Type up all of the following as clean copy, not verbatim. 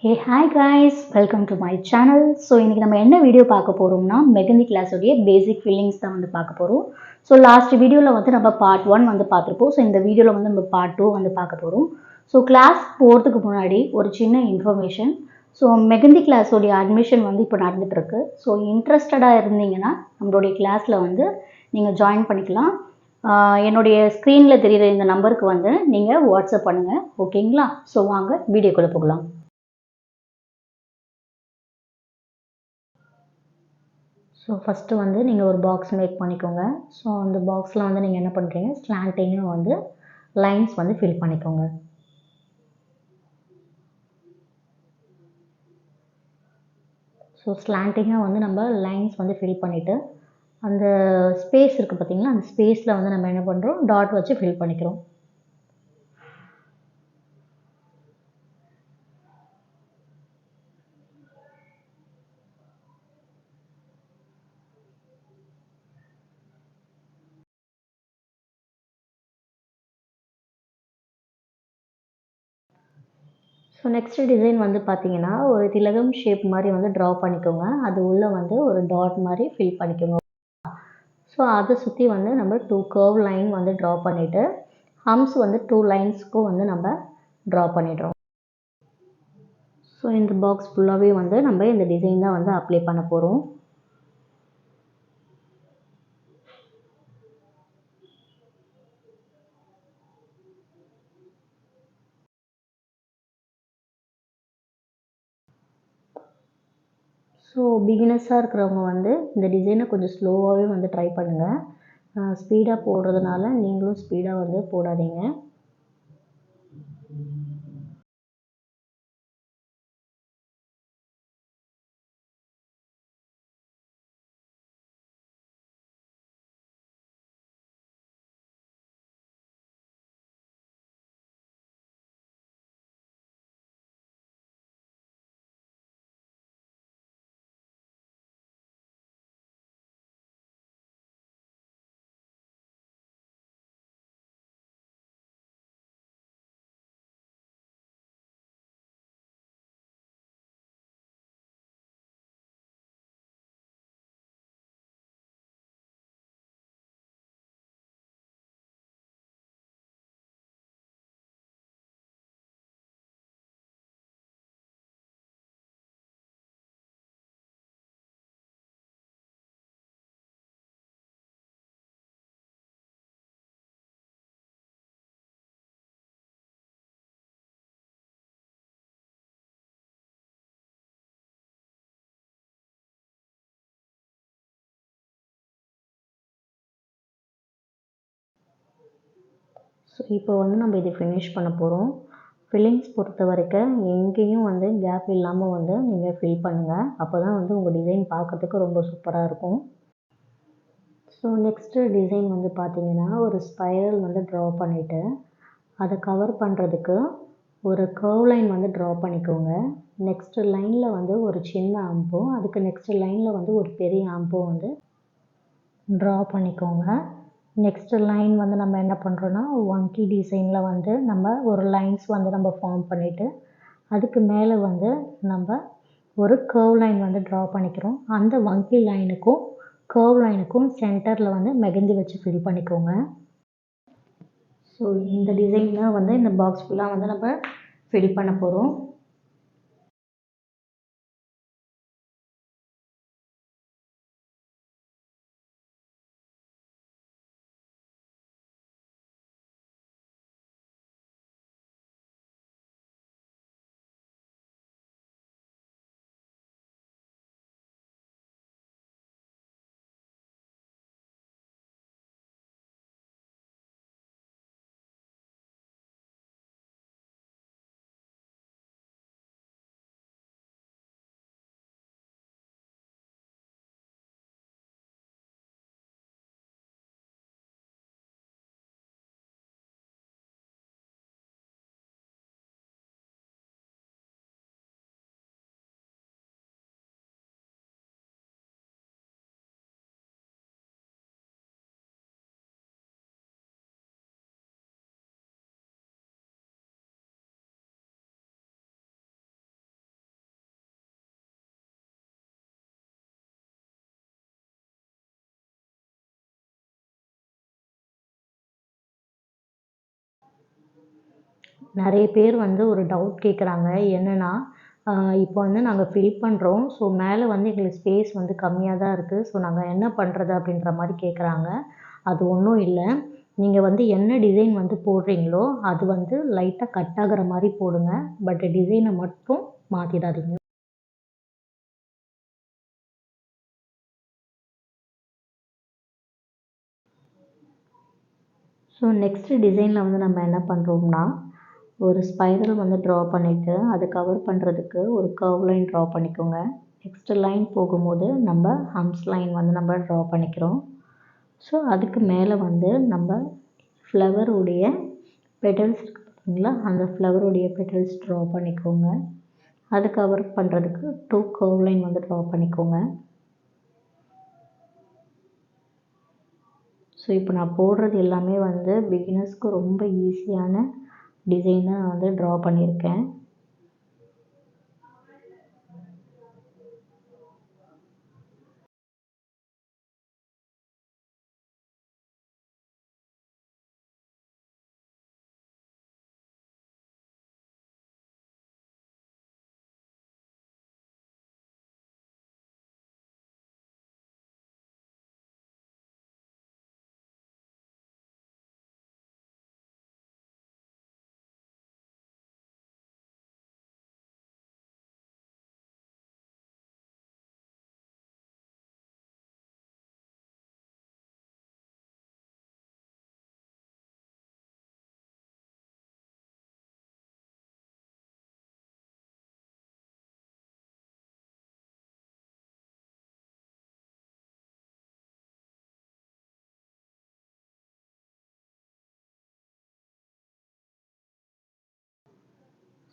Hey hi guys, welcome to my channel. So இன்றைக்கி நம்ம என்ன வீடியோ பார்க்க போகிறோம்னா மெகந்தி கிளாஸோடைய பேசிக் ஃபீலிங்ஸ் தான் வந்து பார்க்க போகிறோம். ஸோ லாஸ்ட் வீடியோவில் வந்து நம்ம பார்ட் 1 வந்து பார்த்துருப்போம். ஸோ இந்த வீடியோவில் வந்து நம்ம பார்ட் 2 வந்து பார்க்க போகிறோம். ஸோ கிளாஸ் போகிறதுக்கு முன்னாடி ஒரு சின்ன இன்ஃபர்மேஷன். ஸோ மெகந்தி கிளாஸோடைய அட்மிஷன் வந்து இப்போ நடந்துகிட்ருக்கு. ஸோ இன்ட்ரெஸ்டடாக இருந்தீங்கன்னா நம்மளுடைய கிளாஸில் வந்து நீங்கள் ஜாயின் பண்ணிக்கலாம். என்னுடைய ஸ்க்ரீனில் தெரிகிற இந்த நம்பருக்கு வந்து நீங்கள் வாட்ஸ்அப் பண்ணுங்கள், ஓகேங்களா? ஸோ வாங்க வீடியோக்குள்ளே போகலாம். ஸோ ஃபஸ்ட்டு வந்து நீங்கள் ஒரு பாக்ஸ் மேக் பண்ணிக்கோங்க. ஸோ அந்த பாக்ஸில் வந்து நீங்கள் என்ன பண்ணுறீங்க, ஸ்லாண்டிங்காக வந்து லைன்ஸ் வந்து ஃபில் பண்ணிக்கோங்க. ஸோ ஸ்லாண்டிங்காக வந்து நம்ம லைன்ஸ் வந்து ஃபில் பண்ணிவிட்டு அந்த ஸ்பேஸ் இருக்குது பார்த்திங்களா, அந்த ஸ்பேஸில் வந்து நம்ம என்ன பண்ணுறோம், டாட் வச்சு ஃபில் பண்ணிக்கிறோம். ஸோ நெக்ஸ்ட்டு டிசைன் வந்து பார்த்தீங்கன்னா, ஒரு திலகம் ஷேப் மாதிரி வந்து ட்ரா பண்ணிக்கோங்க. அது உள்ளே வந்து ஒரு டாட் மாதிரி ஃபில் பண்ணிக்கோங்க. ஸோ அதை சுற்றி வந்து நம்ம 2 கர்வ் லைன் வந்து ட்ரா பண்ணிவிட்டு ஹம்ஸ் வந்து 2 லைன்ஸ்க்கும் வந்து நம்ம ட்ரா பண்ணிடுறோம். ஸோ இந்த பாக்ஸ் ஃபுல்லாகவே வந்து நம்ம இந்த டிசைன் தான் வந்து அப்ளை பண்ண போகிறோம். ஸோ பிகினர்ஸாக இருக்கிறவங்க வந்து இந்த டிசைனை கொஞ்சம் ஸ்லோவாகவே வந்து ட்ரை பண்ணுங்கள். ஸ்பீடாக போடுறதுனால நீங்களும் ஸ்பீடாக வந்து போடாதீங்க. ஸோ இப்போ வந்து நம்ம இதை ஃபினிஷ் பண்ண போகிறோம். ஃபில்லிங்ஸ் பொறுத்த வரைக்கும் எங்கேயும் வந்து கேப் இல்லாமல் வந்து நீங்கள் ஃபில் பண்ணுங்கள். அப்போ தான் வந்து உங்கள் டிசைன் பார்க்கறதுக்கு ரொம்ப சூப்பராக இருக்கும். ஸோ நெக்ஸ்ட்டு டிசைன் வந்து பார்த்திங்கன்னா, ஒரு ஸ்பைரல் வந்து ட்ரா பண்ணிவிட்டு அதை கவர் பண்ணுறதுக்கு ஒரு கர்வ் லைன் வந்து ட்ரா பண்ணிக்கோங்க. நெக்ஸ்ட்டு லைனில் வந்து ஒரு சின்ன ஆம்பும், அதுக்கு நெக்ஸ்ட்டு லைனில் வந்து ஒரு பெரிய ஆம்பும் வந்து ட்ரா பண்ணிக்கோங்க. நெக்ஸ்ட்டு லைன் வந்து நம்ம என்ன பண்ணுறோன்னா, வங்கி டிசைனில் வந்து நம்ம ஒரு லைன்ஸ் வந்து நம்ம ஃபார்ம் பண்ணிவிட்டு அதுக்கு மேலே வந்து நம்ம ஒரு கர்வ் லைன் வந்து ட்ரா பண்ணிக்கிறோம். அந்த வங்கி லைனுக்கும் கர்வ் லைனுக்கும் சென்டரில் வந்து மெகந்தி வச்சு ஃபில் பண்ணிக்கோங்க. ஸோ இந்த டிசைன் தான் வந்து இந்த பாக்ஸ் ஃபுல்லாக வந்து நம்ம ஃபில் பண்ண போகிறோம். நிறைய பேர் வந்து ஒரு டவுட் கேட்குறாங்க. என்னென்னா, இப்போ வந்து நாங்கள் ஃபில் பண்ணுறோம். ஸோ மேலே வந்து எங்களுக்கு ஸ்பேஸ் வந்து கம்மியாக தான் இருக்குது. ஸோ நாங்கள் என்ன பண்ணுறது அப்படின்ற மாதிரி கேட்குறாங்க. அது ஒன்றும் இல்லை. நீங்கள் வந்து என்ன டிசைன் வந்து போடுறீங்களோ அது வந்து லைட்டாக கட் ஆகுற மாதிரி போடுங்க. பட் டிசைனை மட்டும் மாற்றிடாதீங்க. ஸோ நெக்ஸ்ட்டு டிசைனில் வந்து நம்ம என்ன பண்ணுறோம்னா, ஒரு ஸ்பைரல் வந்து ட்ரா பண்ணிவிட்டு அதை கவர் பண்ணுறதுக்கு ஒரு கர்வ் லைன் ட்ரா பண்ணிக்கோங்க. நெக்ஸ்ட்டு லைன் போகும்போது நம்ம ஹம்ப்ஸ் லைன் வந்து நம்ம ட்ரா பண்ணிக்கிறோம். ஸோ அதுக்கு மேலே வந்து நம்ம ஃப்ளவருடைய பெட்டல்ஸ் இருக்குது பார்த்தீங்களா, அந்த ஃப்ளவருடைய பெட்டல்ஸ் ட்ரா பண்ணிக்கோங்க. அது கவர் பண்ணுறதுக்கு 2 கர்வ் லைன் வந்து ட்ரா பண்ணிக்கோங்க. ஸோ இப்போ நான் போடுறது எல்லாமே வந்து பிகினர்ஸ்க்கு ரொம்ப ஈஸியான டிசைனை வந்து ட்ரா பண்ணியிருக்கேன்.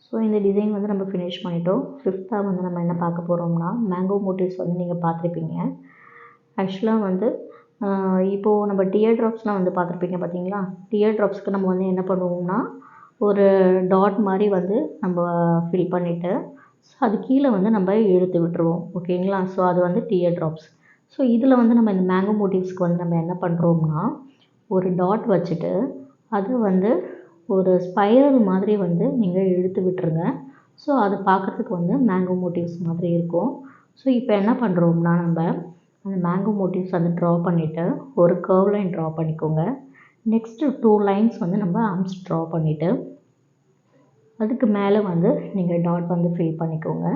ஸோ இந்த டிசைன் வந்து நம்ம ஃபினிஷ் பண்ணிட்டோம். 5th வந்து நம்ம என்ன பார்க்க போகிறோம்னா, மேங்கோ மோட்டிவ்ஸ் வந்து நீங்கள் பார்த்துருப்பீங்க. ஆக்சுவலாக வந்து இப்போது நம்ம டியர் ட்ராப்ஸ்லாம் வந்து பார்த்துருப்பீங்க பார்த்தீங்களா. டியர் ட்ராப்ஸ்க்கு நம்ம வந்து என்ன பண்ணுவோம்னா, ஒரு டாட் மாதிரி வந்து நம்ம ஃபில் பண்ணிவிட்டு ஸோ அது கீழே வந்து நம்ம இழுத்து விட்டுருவோம். ஓகேங்களா. ஸோ அது வந்து டியர் ட்ராப்ஸ். ஸோ இதில் வந்து நம்ம இந்த மேங்கோ மோட்டிவ்ஸ்க்கு வந்து நம்ம என்ன பண்ணுறோம்னா, ஒரு டாட் வச்சுட்டு அது வந்து ஒரு ஸ்பைரல் மாதிரி வந்து நீங்கள் இழுத்து விட்டுருங்க. ஸோ அது பார்க்குறதுக்கு வந்து மேங்கோ மோட்டிவ்ஸ் மாதிரி இருக்கும். ஸோ இப்போ என்ன பண்ணுறோம்னா, நம்ம அந்த மேங்கோ மோட்டிவ்ஸ் வந்து ட்ரா பண்ணிவிட்டு ஒரு கர்வ் லைன் ட்ரா பண்ணிக்கோங்க. நெக்ஸ்ட்டு 2 லைன்ஸ் வந்து நம்ம ஆர்ம்ஸ் ட்ரா பண்ணிவிட்டு அதுக்கு மேலே வந்து நீங்கள் டாட் வந்து ஃபில் பண்ணிக்கோங்க.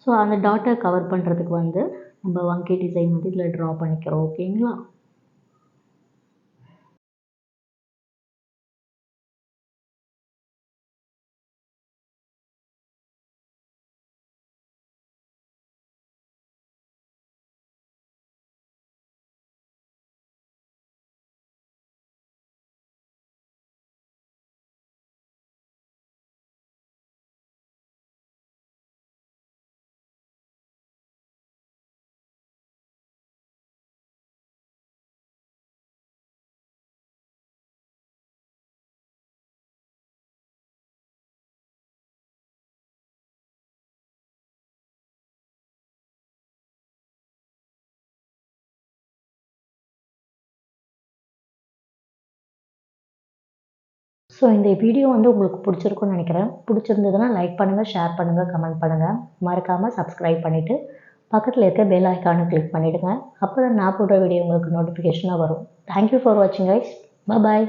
ஸோ அந்த டாட்டை கவர் பண்ணுறதுக்கு வந்து நம்ம வங்கி டிசைன் வந்து இதில் ட்ரா பண்ணிக்கிறோம். ஓகேங்களா. ஸோ இந்த வீடியோ வந்து உங்களுக்கு பிடிச்சிருக்குன்னு நினைக்கிறேன். பிடிச்சிருந்ததுன்னா லைக் பண்ணுங்கள், ஷேர் பண்ணுங்கள், கமெண்ட் பண்ணுங்கள். மறக்காமல் சப்ஸ்கிரைப் பண்ணிவிட்டு பக்கத்தில் இருக்க பெல் ஐக்கானை கிளிக் பண்ணிவிடுங்க. அப்போ தான் நான் போடுற வீடியோ உங்களுக்கு நோட்டிஃபிகேஷனாக வரும். தேங்க்யூ ஃபார் வாட்சிங் கைஸ். பாய்.